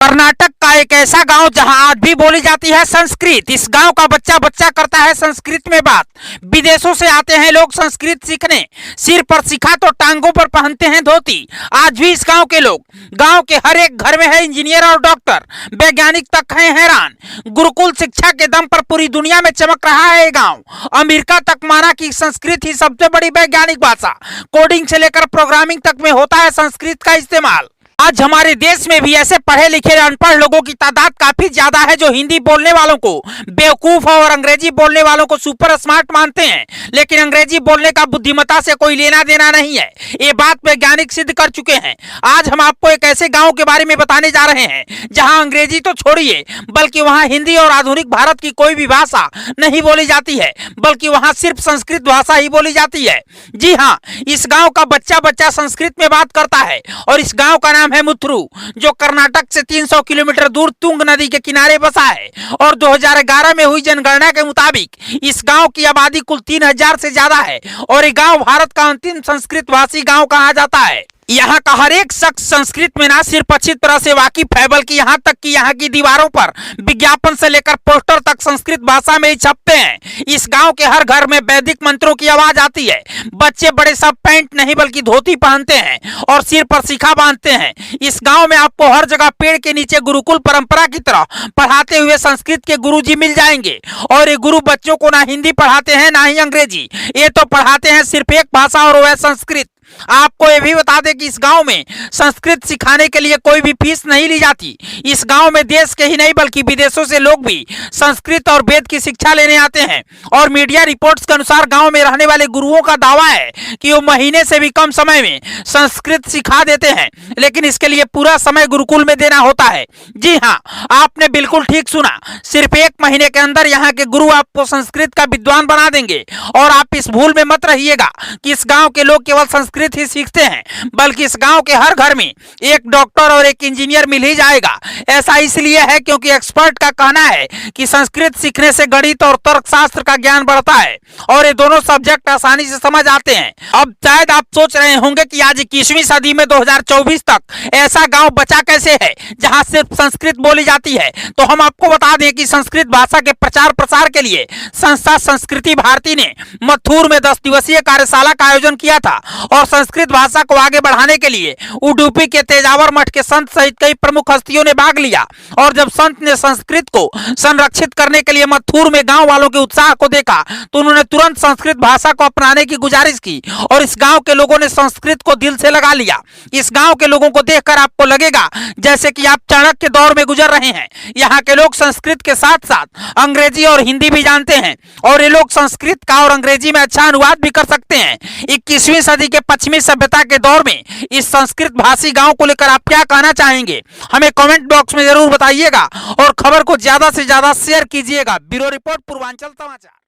कर्नाटक का एक ऐसा गांव जहां आज भी बोली जाती है संस्कृत। इस गांव का बच्चा बच्चा करता है संस्कृत में बात। विदेशों से आते हैं लोग संस्कृत सीखने। सिर पर सिखा तो टांगों पर पहनते हैं धोती। आज भी इस गांव के लोग, गांव के हर एक घर में है इंजीनियर और डॉक्टर, वैज्ञानिक तक हैं हैरान। गुरुकुल शिक्षा के दम पर पूरी दुनिया में चमक रहा है ये गाँव। अमेरिका तक माना कि संस्कृत ही सबसे बड़ी वैज्ञानिक भाषा। कोडिंग से लेकर प्रोग्रामिंग तक में होता है संस्कृत का इस्तेमाल। आज हमारे देश में भी ऐसे पढ़े लिखे अनपढ़ लोगों की तादाद काफी ज्यादा है जो हिंदी बोलने वालों को बेवकूफ और अंग्रेजी बोलने वालों को सुपर स्मार्ट मानते हैं। लेकिन अंग्रेजी बोलने का बुद्धिमत्ता से कोई लेना देना नहीं है, ये बात वैज्ञानिक सिद्ध कर चुके हैं। आज हम आपको एक ऐसे गांव के बारे में बताने जा रहे हैं जहां अंग्रेजी तो छोड़िए, बल्कि वहां हिंदी और आधुनिक भारत की कोई भी भाषा नहीं बोली जाती है, बल्कि वहां सिर्फ संस्कृत भाषा ही बोली जाती है। जी हाँ, इस गाँव का बच्चा बच्चा संस्कृत में बात करता है और इस गाँव का नाम है मुथुरु, जो कर्नाटक से 300 किलोमीटर दूर तुंग नदी के किनारे बसा है। और 2011 में हुई जनगणना के मुताबिक इस गांव की आबादी कुल 3000 से ज्यादा है और ये गांव भारत का अंतिम संस्कृत भाषी गांव कहा जाता है। यहाँ का हर एक शख्स संस्कृत में ना सिर्फ अच्छी तरह से वाकिफ है, बल्कि यहाँ तक कि यहाँ की दीवारों पर विज्ञापन से लेकर पोस्टर तक संस्कृत भाषा में ही छपते हैं। इस गांव के हर घर में वैदिक मंत्रों की आवाज आती है। बच्चे बड़े सब पैंट नहीं बल्कि धोती पहनते हैं और सिर पर शिखा बांधते हैं। इस गाँव में आपको हर जगह पेड़ के नीचे गुरुकुल परंपरा की तरह पढ़ाते हुए संस्कृत के गुरुजी मिल जाएंगे। और ये गुरु बच्चों को ना हिंदी पढ़ाते हैं ना ही अंग्रेजी, ये तो पढ़ाते हैं सिर्फ एक भाषा और वह संस्कृत। आपको यह भी बता दें कि इस गांव में संस्कृत सिखाने के लिए कोई भी फीस नहीं ली जाती। इस गांव में देश के ही नहीं बल्कि विदेशों से लोग भी संस्कृत और वेद की शिक्षा लेने आते हैं। और मीडिया रिपोर्ट्स के अनुसार गांव में रहने वाले गुरुओं का दावा है कि वो महीने से भी कम समय में संस्कृत सिखा देते हैं, लेकिन इसके लिए पूरा समय गुरुकुल में देना होता है। जी हाँ, आपने बिल्कुल ठीक सुना, सिर्फ 1 महीने के अंदर यहाँ के गुरु आपको संस्कृत का विद्वान बना देंगे। और आप इस भूल में मत रहिएगा कि इस गाँव के लोग केवल संस्कृत ही सीखते हैं, बल्कि इस गांव के हर घर में एक डॉक्टर और एक इंजीनियर मिल ही जाएगा। ऐसा इसलिए है क्योंकि एक्सपर्ट का कहना है कि संस्कृत सीखने से गणित और तर्कशास्त्र का ज्ञान बढ़ता है और ये दोनों सब्जेक्ट आसानी से समझ आते हैं। अब शायद आप सोच रहे होंगे कि आज 21वीं सदी में 2024 तक ऐसा गांव बचा कैसे है जहां सिर्फ संस्कृत बोली जाती है। तो हम आपको बता दें कि संस्कृत भाषा के प्रचार प्रसार के लिए संस्था संस्कृति भारती ने मथुर में 10 दिवसीय कार्यशाला का आयोजन किया था। और संस्कृत भाषा को आगे बढ़ाने के लिए उडुपी के तेजावर मठ के संत सहित कई प्रमुख हस्तियों ने भाग लिया। और जब संत ने संस्कृत को संरक्षित करने के लिए मथुर में गांव वालों के उत्साह को देखा तो उन्होंने तुरंत संस्कृत भाषा को अपनाने की गुजारिश की और इस गांव के लोगों ने संस्कृत को दिल से लगा लिया। इस गांव के लोगों को देखकर आपको लगेगा जैसे कि आप चाणक्य के दौर में गुजर रहे हैं। यहाँ के लोग संस्कृत के साथ साथ अंग्रेजी और हिंदी भी जानते हैं और ये लोग संस्कृत का और अंग्रेजी में अच्छा अनुवाद भी कर सकते हैं। 21वीं सदी के पश्चिमी सभ्यता के दौर में इस संस्कृत भाषी गांव को लेकर आप क्या कहना चाहेंगे, हमें कमेंट बॉक्स में जरूर बताइएगा और खबर को ज्यादा से ज्यादा शेयर कीजिएगा। ब्यूरो रिपोर्ट, पूर्वांचल समाचार।